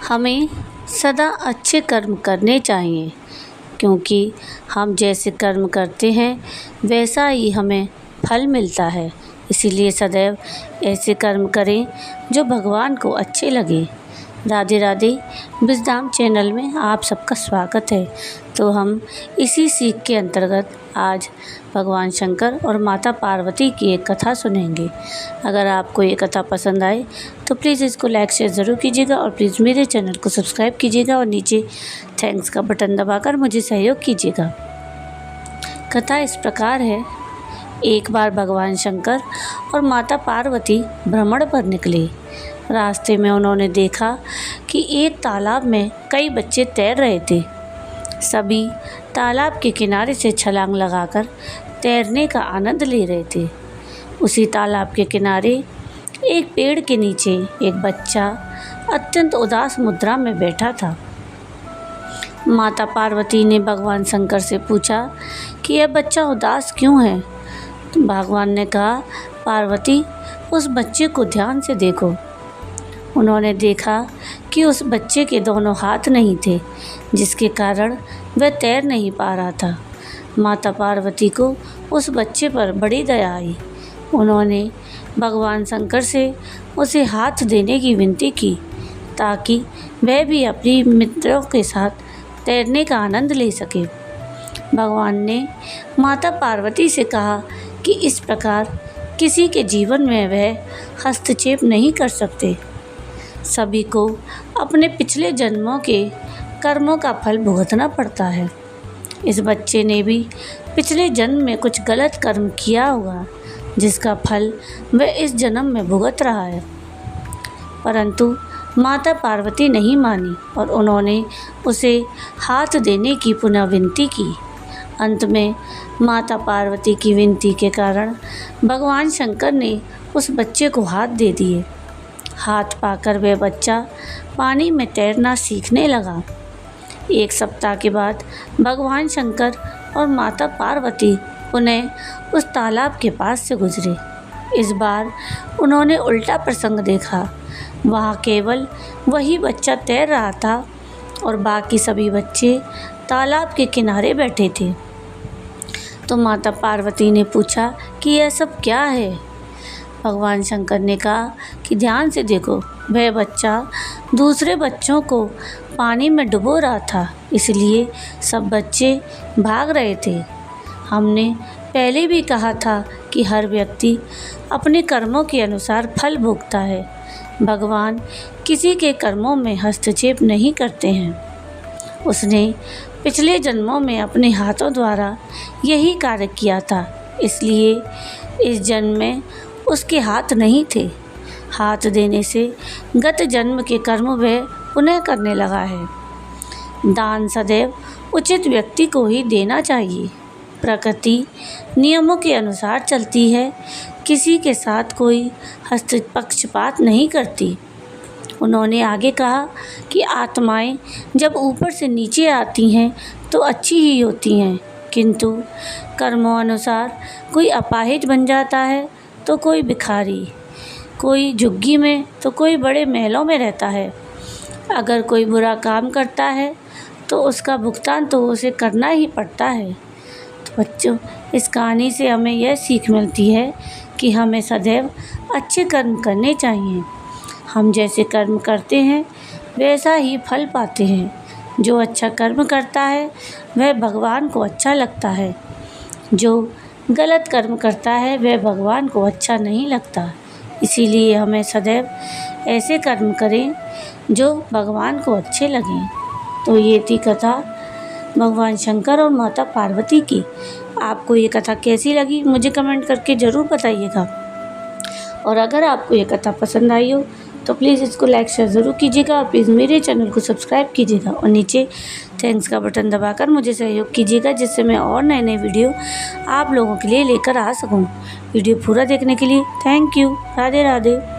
हमें सदा अच्छे कर्म करने चाहिए, क्योंकि हम जैसे कर्म करते हैं वैसा ही हमें फल मिलता है। इसीलिए सदैव ऐसे कर्म करें जो भगवान को अच्छे लगें। राधे राधे। विजडम चैनल में आप सबका स्वागत है। तो हम इसी सीख के अंतर्गत आज भगवान शंकर और माता पार्वती की एक कथा सुनेंगे। अगर आपको ये कथा पसंद आए तो प्लीज़ इसको लाइक शेयर ज़रूर कीजिएगा और प्लीज़ मेरे चैनल को सब्सक्राइब कीजिएगा और नीचे थैंक्स का बटन दबाकर मुझे सहयोग कीजिएगा। कथा इस प्रकार है। एक बार भगवान शंकर और माता पार्वती भ्रमण पर निकले। रास्ते में उन्होंने देखा कि एक तालाब में कई बच्चे तैर रहे थे। सभी तालाब के किनारे से छलांग लगाकर तैरने का आनंद ले रहे थे। उसी तालाब के किनारे एक पेड़ के नीचे एक बच्चा अत्यंत उदास मुद्रा में बैठा था। माता पार्वती ने भगवान शंकर से पूछा कि यह बच्चा उदास क्यों है। तो भगवान ने कहा, पार्वती, उस बच्चे को ध्यान से देखो। उन्होंने देखा कि उस बच्चे के दोनों हाथ नहीं थे, जिसके कारण वह तैर नहीं पा रहा था। माता पार्वती को उस बच्चे पर बड़ी दया आई। उन्होंने भगवान शंकर से उसे हाथ देने की विनती की, ताकि वह भी अपनी मित्रों के साथ तैरने का आनंद ले सके। भगवान ने माता पार्वती से कहा कि इस प्रकार किसी के जीवन में वह हस्तक्षेप नहीं कर सकते। सभी को अपने पिछले जन्मों के कर्मों का फल भुगतना पड़ता है। इस बच्चे ने भी पिछले जन्म में कुछ गलत कर्म किया होगा, जिसका फल वह इस जन्म में भुगत रहा है। परंतु माता पार्वती नहीं मानी और उन्होंने उसे हाथ देने की पुनः विनती की। अंत में माता पार्वती की विनती के कारण भगवान शंकर ने उस बच्चे को हाथ दे दिए। हाथ पाकर वह बच्चा पानी में तैरना सीखने लगा। एक सप्ताह के बाद भगवान शंकर और माता पार्वती पुनः उस तालाब के पास से गुजरे। इस बार उन्होंने उल्टा प्रसंग देखा। वहाँ केवल वही बच्चा तैर रहा था और बाकी सभी बच्चे तालाब के किनारे बैठे थे। तो माता पार्वती ने पूछा कि यह सब क्या है। भगवान शंकर ने कहा कि ध्यान से देखो, वह बच्चा दूसरे बच्चों को पानी में डुबो रहा था, इसलिए सब बच्चे भाग रहे थे। हमने पहले भी कहा था कि हर व्यक्ति अपने कर्मों के अनुसार फल भोगता है। भगवान किसी के कर्मों में हस्तक्षेप नहीं करते हैं। उसने पिछले जन्मों में अपने हाथों द्वारा यही कार्य किया था, इसलिए इस जन्म में उसके हाथ नहीं थे। हाथ देने से गत जन्म के कर्म वह पुनः करने लगा है। दान सदैव उचित व्यक्ति को ही देना चाहिए। प्रकृति नियमों के अनुसार चलती है, किसी के साथ कोई पक्षपात नहीं करती। उन्होंने आगे कहा कि आत्माएं जब ऊपर से नीचे आती हैं तो अच्छी ही होती हैं, किंतु कर्मों अनुसार कोई अपाहिज बन जाता है तो कोई भिखारी, कोई झुग्गी में तो कोई बड़े महलों में रहता है। अगर कोई बुरा काम करता है तो उसका भुगतान तो उसे करना ही पड़ता है। तो बच्चों, इस कहानी से हमें यह सीख मिलती है कि हमें सदैव अच्छे कर्म करने चाहिए। हम जैसे कर्म करते हैं वैसा ही फल पाते हैं। जो अच्छा कर्म करता है वह भगवान को अच्छा लगता है। जो गलत कर्म करता है वह भगवान को अच्छा नहीं लगता। इसीलिए हमें सदैव ऐसे कर्म करें जो भगवान को अच्छे लगें। तो ये थी कथा भगवान शंकर और माता पार्वती की। आपको ये कथा कैसी लगी मुझे कमेंट करके ज़रूर बताइएगा। और अगर आपको ये कथा पसंद आई हो तो प्लीज़ इसको लाइक शेयर ज़रूर कीजिएगा और प्लीज़ मेरे चैनल को सब्सक्राइब कीजिएगा और नीचे थैंक्स का बटन दबाकर मुझे सहयोग कीजिएगा, जिससे मैं और नए नए वीडियो आप लोगों के लिए लेकर आ सकूं। वीडियो पूरा देखने के लिए थैंक यू। राधे राधे।